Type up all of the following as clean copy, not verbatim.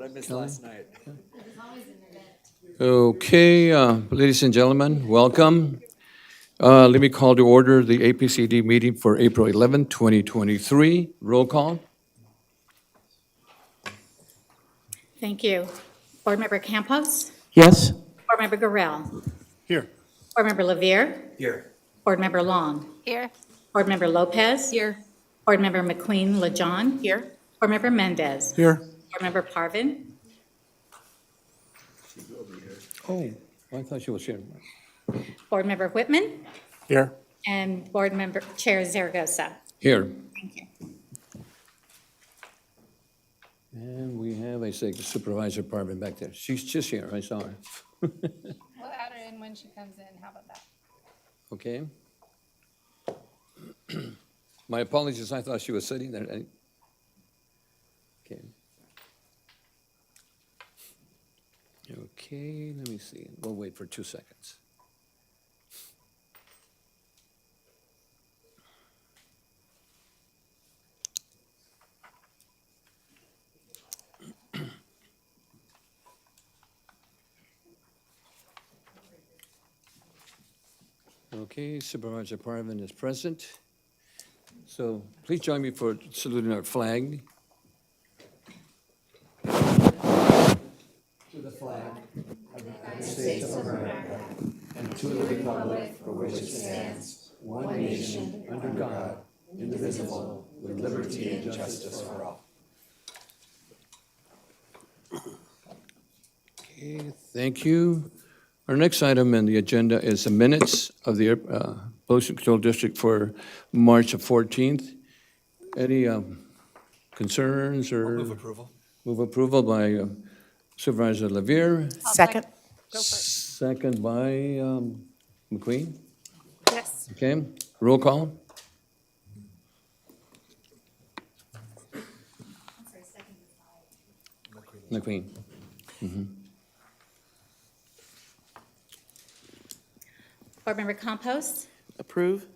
I missed last night. Okay, ladies and gentlemen, welcome. Let me call to order the APCD meeting for April 11, 2023. Roll call. Thank you. Board Member Campos? Yes. Board Member Gorell? Here. Board Member Lavier? Here. Board Member Long? Here. Board Member Lopez? Here. Board Member McQueen Lejon? Here. Board Member Mendez? Here. Board Member Parvin? Oh, I thought she was here. Board Member Whitman? Here. And Board Member Chair Zaragoza. Here. Thank you. And we have a Supervisor Parvin back there. She's just here, I saw her. We'll add her in when she comes in. How about that? Okay. My apologies, I thought she was sitting there. Okay. Okay, let me see. We'll wait for 2 seconds. Okay, Supervisor Parvin is present. So please join me for saluting our flag. Okay, thank you. Our next item on the agenda is the minutes of the Pollution Control District for March of 14th. Any concerns or? Move approval. Move approval by Supervisor Lavier, Second. Go for it. second by McQueen. Yes. Okay, roll call. McQueen. Board Member Campos? Approve.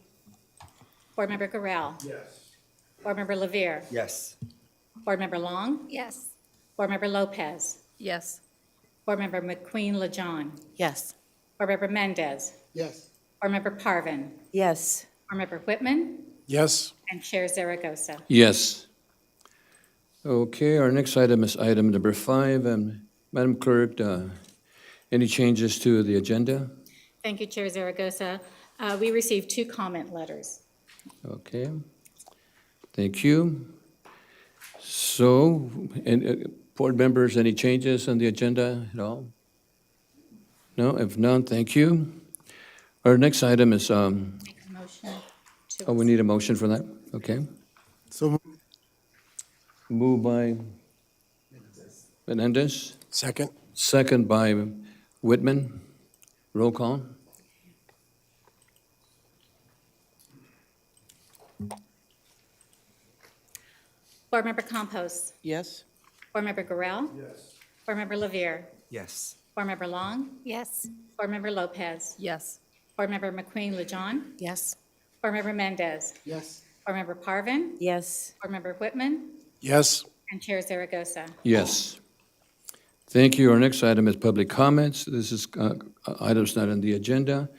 Board Member Gorell? Yes. Board Member Lavier? Yes. Board Member Long? Yes. Board Member Lopez? Yes. Board Member McQueen Lejon? Yes. Board Member Mendez? Yes. Board Member Parvin? Yes. Board Member Whitman? Yes. And Chair Zaragoza. Yes. Okay, our next item is item number 5. Madam Clerk, any changes to the agenda? Thank you, Chair Zaragoza. We received 2 comment letters. Okay, thank you. So, board members, any changes on the agenda at all? No, if none, thank you. Our next item is, Make a motion to. oh, we need a motion for that? Okay. So. Moved by Menendez, Second. second by Whitman. Roll call. Board Member Campos. Yes. Board Member Gorell. Yes. Board Member Lavier. Yes. Board Member Long. Yes. Board Member Lopez. Yes. Board Member McQueen Lejon. Yes. Board Member Mendez. Yes. Board Member Parvin. Yes. Board Member Whitman. Yes. And Chair Zaragoza. Yes. Thank you. Our next item is public comments. This is items not on the agenda.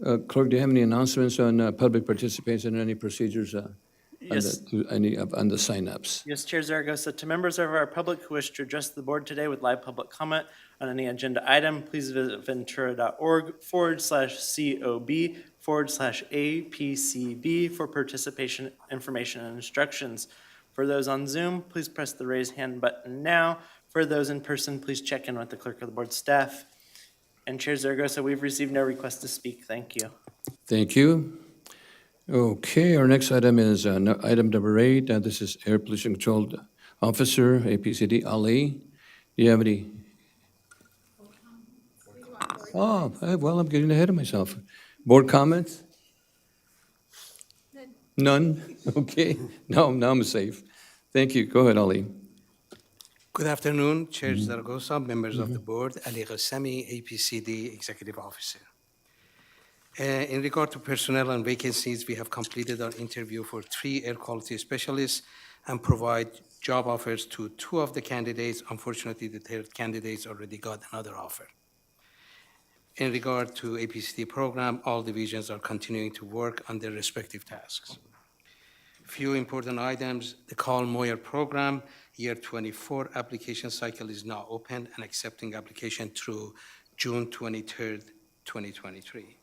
Clerk, do you have any announcements on public participation and any procedures on Yes. on the signups? Yes, Chair Zaragoza, to members of our public who wish to address the board today with live public comment on any agenda item, please visit ventura.org/COB/APCB for participation information and instructions. For those on Zoom, please press the raise hand button now. For those in person, please check in with the clerk of the board staff. And Chair Zaragoza, we've received no request to speak. Thank you. Thank you. Okay, our next item is item number 8. This is Air Pollution Control Officer, APCD, Ali. Do you have any? Oh, well, I'm getting ahead of myself. Board comments? None? Okay. No, now I'm safe. Thank you. Go ahead, Ali. Good afternoon, Chair Zaragoza, members of the board, Ali Ghassemi, APCD Executive Officer. In regard to personnel and vacancies, we have completed our interview for 3 air quality specialists and provide job offers to 2 of the candidates. Unfortunately, the third candidate's already got another offer. In regard to APCD program, all divisions are continuing to work on their respective tasks. Few important items, the Carl Moyer program, year 24 application cycle is now open and accepting application through June 23rd, 2023.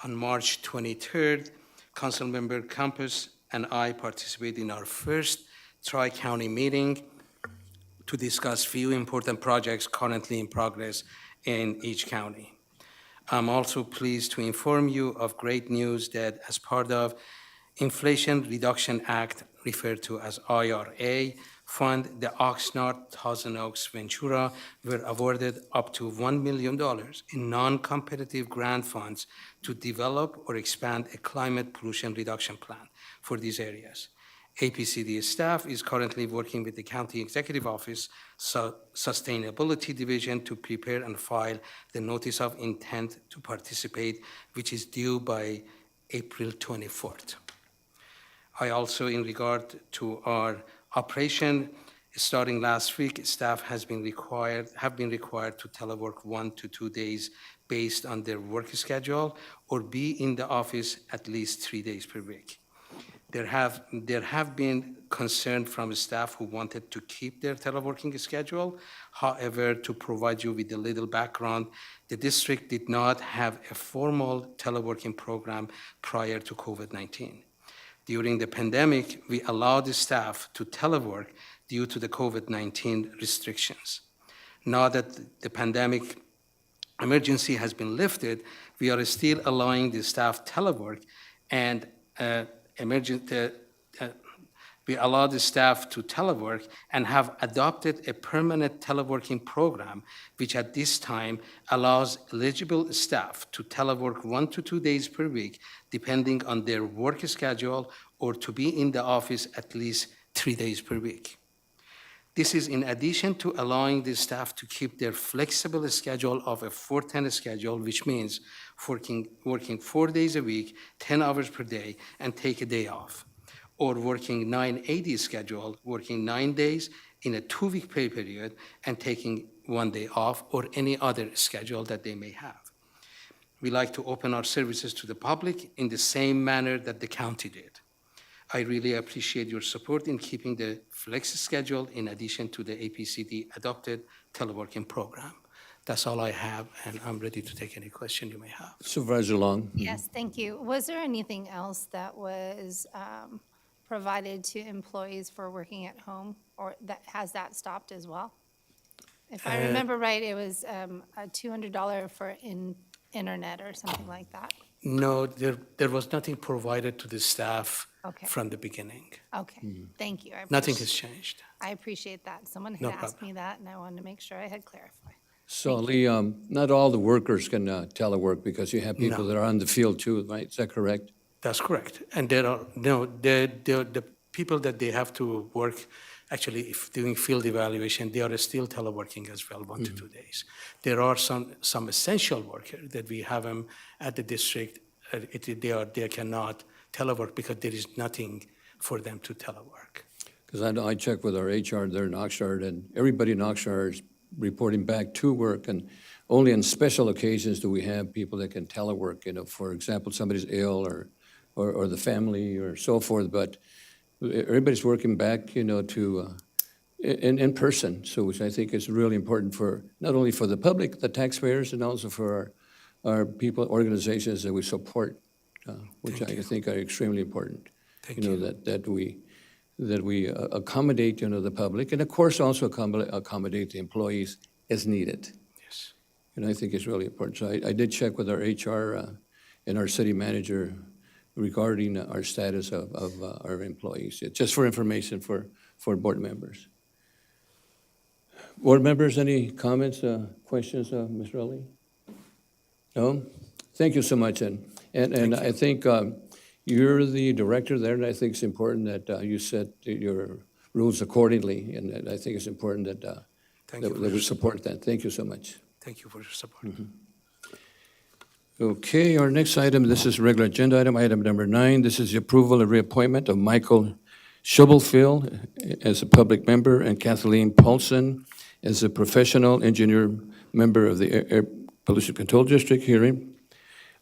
On March 23rd, Councilmember Campus and I participated in our first Tri-County meeting to discuss few important projects currently in progress in each county. I'm also pleased to inform you of great news that as part of Inflation Reduction Act, referred to as IRA, fund, the Oxnard, Thousand Oaks, Ventura were awarded up to $1 million in non-competitive grant funds to develop or expand a climate pollution reduction plan for these areas. APCD staff is currently working with the County Executive Office Sustainability Division to prepare and file the Notice of Intent to Participate, which is due by April 24th. I also, in regard to our operation, starting last week, staff have been required to telework 1 to 2 days based on their work schedule or be in the office at least 3 days per week. There have been concern from staff who wanted to keep their teleworking schedule. However, to provide you with a little background, the district did not have a formal teleworking program prior to COVID-19. During the pandemic, we allowed the staff to telework due to the COVID-19 restrictions. Now that the pandemic emergency has been lifted, we are still allowing the staff telework and we allow the staff to telework and have adopted a permanent teleworking program, which at this time allows eligible staff to telework 1 to 2 days per week, depending on their work schedule, or to be in the office at least 3 days per week. This is in addition to allowing the staff to keep their flexible schedule of a 4-10 schedule, which means working 4 days a week, 10 hours per day, and take a day off, or working 980 schedule, working 9 days in a 2-week pay period and taking 1 day off, or any other schedule that they may have. We like to open our services to the public in the same manner that the county did. I really appreciate your support in keeping the flex schedule in addition to the APCD adopted teleworking program. That's all I have, and I'm ready to take any question you may have. Supervisor Long? Yes, thank you. Was there anything else that was provided to employees for working at home, or has that stopped as well? If I remember right, it was a $200 for internet or something like that. No, there was nothing provided to the staff Okay. from the beginning. Okay, thank you. Nothing has changed. I appreciate that. Someone had No asked problem. me that, and I wanted to make sure I had clarified. So Lee, not all the workers can telework because you have people No. that are on the field too, right? Is that correct? That's correct. And there are, the people that they have to work, actually, if doing field evaluation, they are still teleworking as well, 1 to 2 days. There are some essential workers that we have them at the district, they cannot telework because there is nothing for them to telework. Because I checked with our HR there in Oxnard, and everybody in Oxnard is reporting back to work, and only on special occasions do we have people that can telework, for example, somebody's ill or the family or so forth, but everybody's working back, to in person, so which I think is really important for, not only for the public, the taxpayers, and also for our people, organizations that we support, which I think are extremely important. Thank you. That we accommodate, the public, and of course also accommodate the employees as needed. Yes. And I think it's really important. So I did check with our HR and our city manager regarding our status of our employees, just for information for board members. Board members, any comments, questions, Mr. Ali? No? Thank you so much, and I think you're the director there, and I think it's important that you set your rules accordingly, and I think it's important that Thank you for we your support that. Thank you so much. Thank you for your support. Okay, our next item, this is regular agenda item number 9. This is the approval of reappointment of Michael Schoebelfield as a public member, and Kathleen Paulson as a professional engineer member of the Air Pollution Control District hearing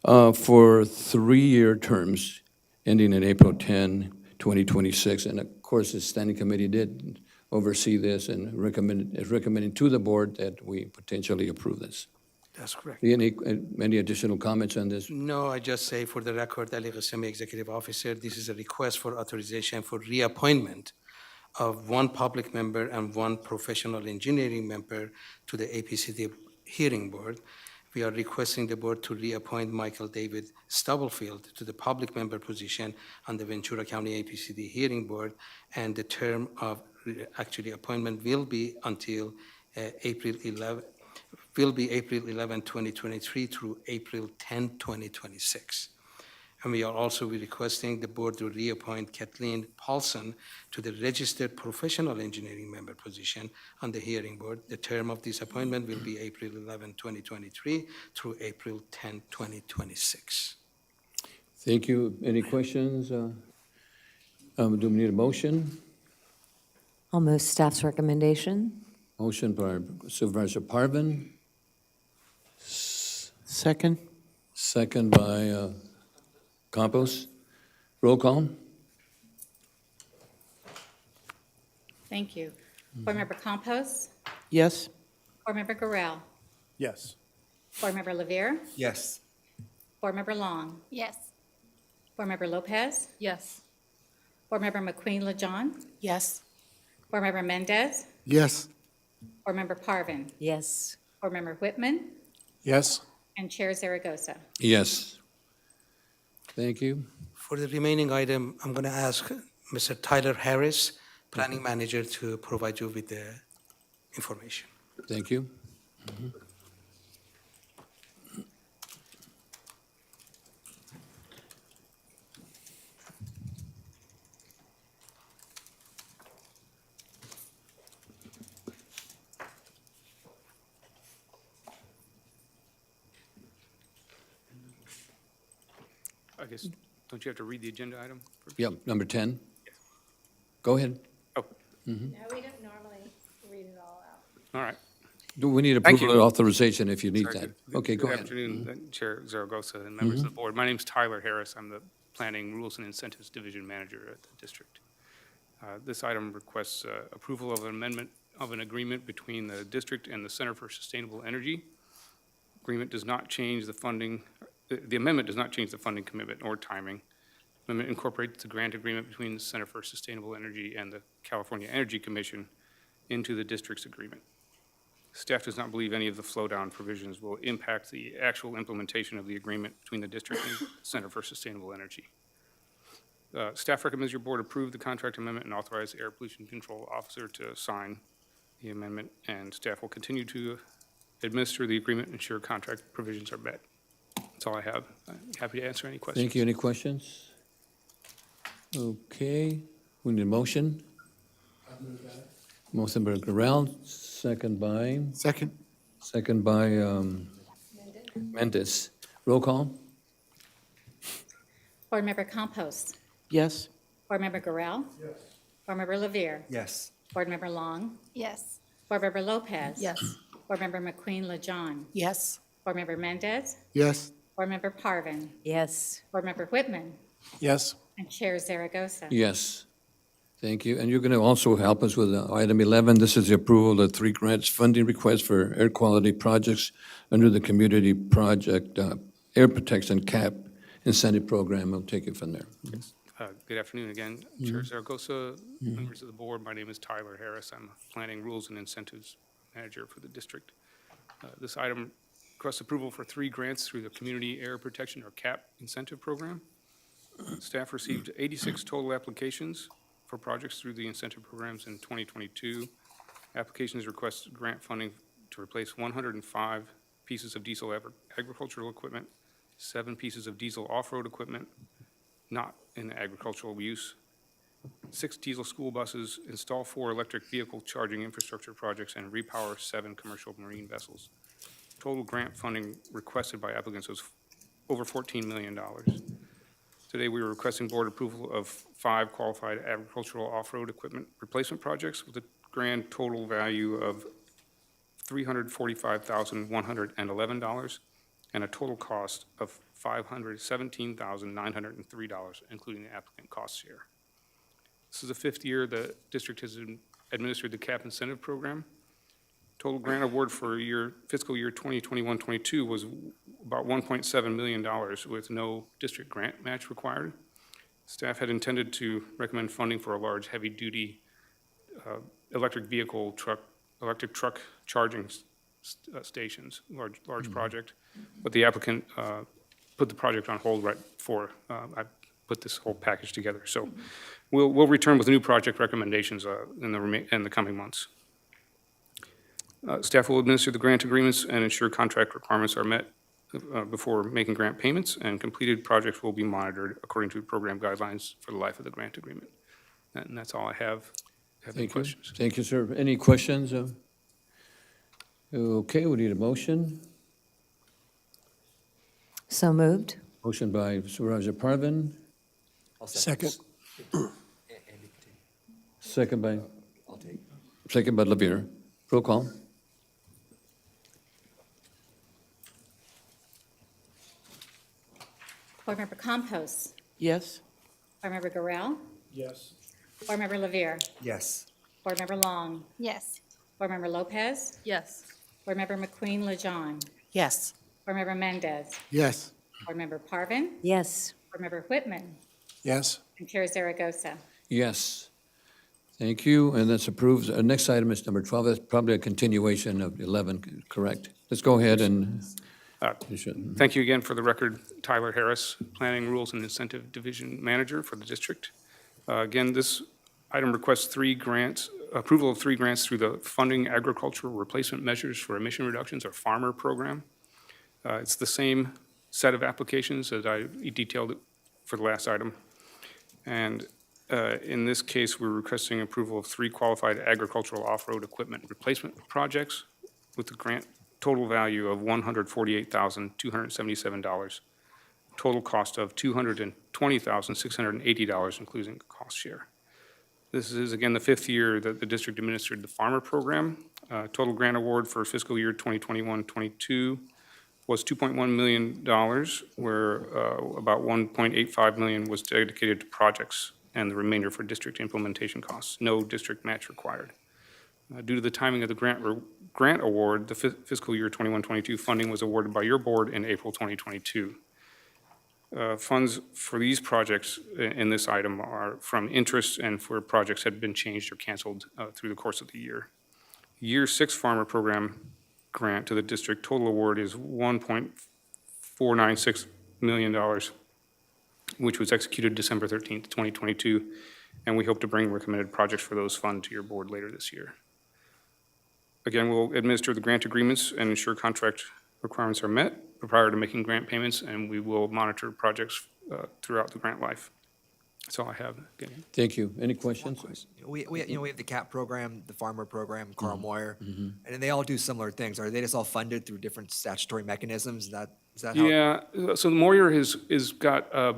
for 3-year terms ending in April 10, 2026. And of course, the standing committee did oversee this and is recommending to the board that we potentially approve this. That's correct. Any additional comments on this? No, I just say for the record, Ali Ghasemi, Executive Officer, this is a request for authorization for reappointment of 1 public member and 1 professional engineering member to the APCD Hearing Board. We are requesting the board to reappoint Michael David Stubblefield to the public member position on the Ventura County APCD Hearing Board, and the term of actually appointment will be until April 11, 2023 through April 10, 2026. And we are also requesting the board to reappoint Kathleen Paulson to the registered professional engineering member position on the hearing board. The term of this appointment will be April 11, 2023 through April 10, 2026. Thank you. Any questions? Do we need a motion? I'll move staff's recommendation. Motion by Supervisor Parvin, Second. second by Campos. Roll call? Thank you. Board Member Campos, Yes. Board Member Garrell, Yes. Board Member Lavere, Yes. Board Member Long, Yes. Board Member Lopez, Yes. Board Member McQueen LeJohn, Yes. Board Member Mendez, Yes. Board Member Parvin, Yes. Board Member Whitman, Yes. and Chair Zaragoza. Yes. Thank you. For the remaining item, I'm going to ask Mr. Tyler Harris, Planning Manager, to provide you with the information. Thank you. I guess, don't you have to read the agenda item? Yep, number 10. Go ahead. No, we don't normally read it all out. All right. Do we need Thank approval you. or authorization if you need Sorry, that? good- Okay, go Good ahead. afternoon, Chair Zaragoza and members of the board. My name's Tyler Harris. I'm the Planning Rules and Incentives Division Manager at the district. This item requests approval of an amendment of an agreement between the district and the Center for Sustainable Energy. Agreement does not change the funding, the amendment does not change the funding commitment or timing. Amendment incorporates the grant agreement between the Center for Sustainable Energy and the California Energy Commission into the district's agreement. Staff does not believe any of the flow-down provisions will impact the actual implementation of the agreement between the district and Center for Sustainable Energy. Staff recommends your board approve the contract amendment and authorize the Air Pollution Control Officer to sign the amendment, and staff will continue to administer the agreement and ensure contract provisions are met. That's all I have. I'm happy to answer any questions. Thank you. Any questions? Okay, we need a motion. Motion by Guerrero, second by Mendez. Roll call? Board Member Campos, Yes. Board Member Garrell. Yes. Board Member Lavere, Yes. Board Member Long, Yes. Board Member Lopez. Yes. Board Member McQueen LeJohn, Yes. Board Member Mendez, Yes. Board Member Parvin, Yes. Board Member Whitman, Yes. and Chair Zaragoza. Yes. Thank you. And you're going to also help us with item 11. This is the approval of 3 grants funding requests for air quality projects under the Community Project Air Protection CAP Incentive Program. I'll take it from there. Good afternoon again, Chair Zaragoza, members of the board. My name is Tyler Harris. I'm Planning Rules and Incentives Manager for the district. This item requests approval for 3 grants through the Community Air Protection, or CAP, Incentive Program. Staff received 86 total applications for projects through the incentive programs in 2022. Applications request grant funding to replace 105 pieces of diesel agricultural equipment, 7 pieces of diesel off-road equipment not in agricultural use, 6 diesel school buses, install 4 electric vehicle charging infrastructure projects, and repower 7 commercial marine vessels. Total grant funding requested by applicants was over $14 million. Today, we are requesting board approval of 5 qualified agricultural off-road equipment replacement projects with a grand total value of $345,111 and a total cost of $517,903, including the applicant cost share. This is the 5th year the district has administered the CAP incentive program. Total grant award for fiscal year 2021-22 was about $1.7 million with no district grant match required. Staff had intended to recommend funding for a large heavy-duty electric truck charging stations, large project, but the applicant put the project on hold right before I put this whole package together. So we'll return with new project recommendations in the coming months. Staff will administer the grant agreements and ensure contract requirements are met before making grant payments, and completed projects will be monitored according to program guidelines for the life of the grant agreement. And that's all I have. Have any Thank you. questions? Thank you, sir. Any questions? Okay, we need a motion. So moved. Motion by Supervisor Parvin, Second. second by Lavere. Roll call. Board Member Campos. Yes. Board Member Garrell. Yes. Board Member Lavere. Yes. Board Member Long. Yes. Board Member Lopez. Yes. Board Member McQueen Lejean. Yes. Board Member Mendez. Yes. Board Member Parvin. Yes. Board Member Whitman. Yes. And Chair Zaragoza. Yes. Thank you, and that's approved. Next item is number 12. That's probably a continuation of 11, correct? Let's go ahead and. You should- Thank you again. For the record, Tyler Harris, Planning, Rules, and Incentive Division Manager for the district. Again, this item requests approval of 3 grants through the Funding Agricultural Replacement Measures for Emission Reductions, or FARMER program. It's the same set of applications as I detailed for the last item. And in this case, we're requesting approval of 3 qualified agricultural off-road equipment replacement projects with the grant total value of $148,277, total cost of $220,680, including cost share. This is, again, the 5th year that the district administered the FARMER program. Total grant award for fiscal year 2021-22 was $2.1 million, where about $1.85 million was dedicated to projects and the remainder for district implementation costs. No district match required. Due to the timing of the grant award, the fiscal year 21-22 funding was awarded by your board in April 2022. Funds for these projects in this item are from interest and for projects that had been changed or canceled through the course of the year. Year 6 FARMER program grant to the district total award is $1.496 million, which was executed December 13th, 2022, and we hope to bring recommended projects for those funds to your board later this year. Again, we'll administer the grant agreements and ensure contract requirements are met prior to making grant payments, and we will monitor projects throughout the grant life. That's all I have. Again. Thank you. Any questions? We have the CAP program, the farmer program, Carl Moyer, and they all do similar things. Are they just all funded through different statutory mechanisms? Is that how? Yeah, so Moyer is got a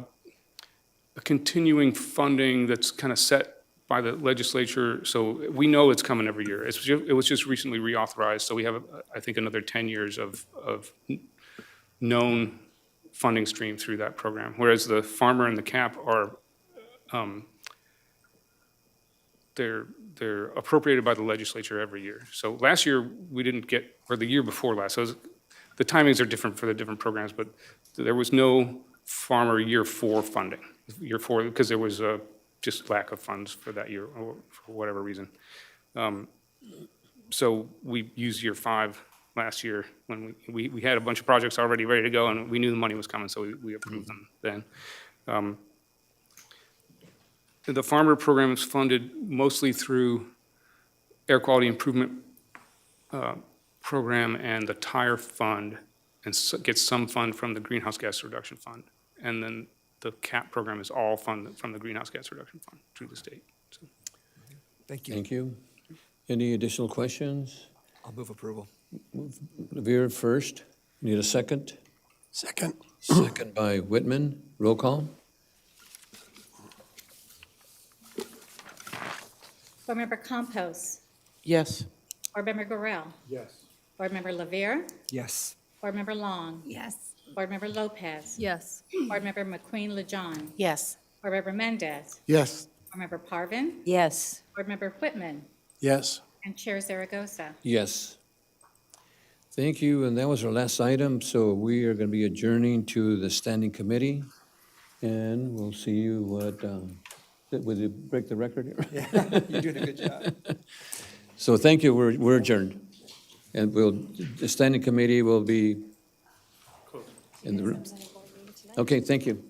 continuing funding that's kind of set by the legislature, so we know it's coming every year. It was just recently reauthorized, so we have, I think, another 10 years of known funding stream through that program, whereas the farmer and the CAP are, they're appropriated by the legislature every year. So last year, we didn't get, or the year before last, so the timings are different for the different programs, but there was no farmer year 4 funding. Year 4, because there was just lack of funds for that year, or for whatever reason. So we used year 5 last year when we had a bunch of projects already ready to go, and we knew the money was coming, so we approved them then. The farmer program is funded mostly through air quality improvement program and the tire fund, and gets some fund from the greenhouse gas reduction fund. And then the CAP program is all funded from the greenhouse gas reduction fund through the state. So. Thank you. Thank you. Any additional questions? I'll move approval. Lavere first. Need a second? Second. Second by Whitman. Roll call. Board Member Campos. Yes. Board Member Gorell. Yes. Board Member Lavere. Yes. Board Member Long. Yes. Board Member Lopez. Yes. Board Member McQueen Lejon. Yes. Board Member Mendez. Yes. Board Member Parvin. Yes. Board Member Whitman. Yes. And Chair Zaragoza. Yes. Thank you, and that was our last item, so we are going to be adjourning to the standing committee, and we'll see you will you break the record here? You're doing a good job. So thank you, we're adjourned. And the standing committee will be in the room. Okay, thank you.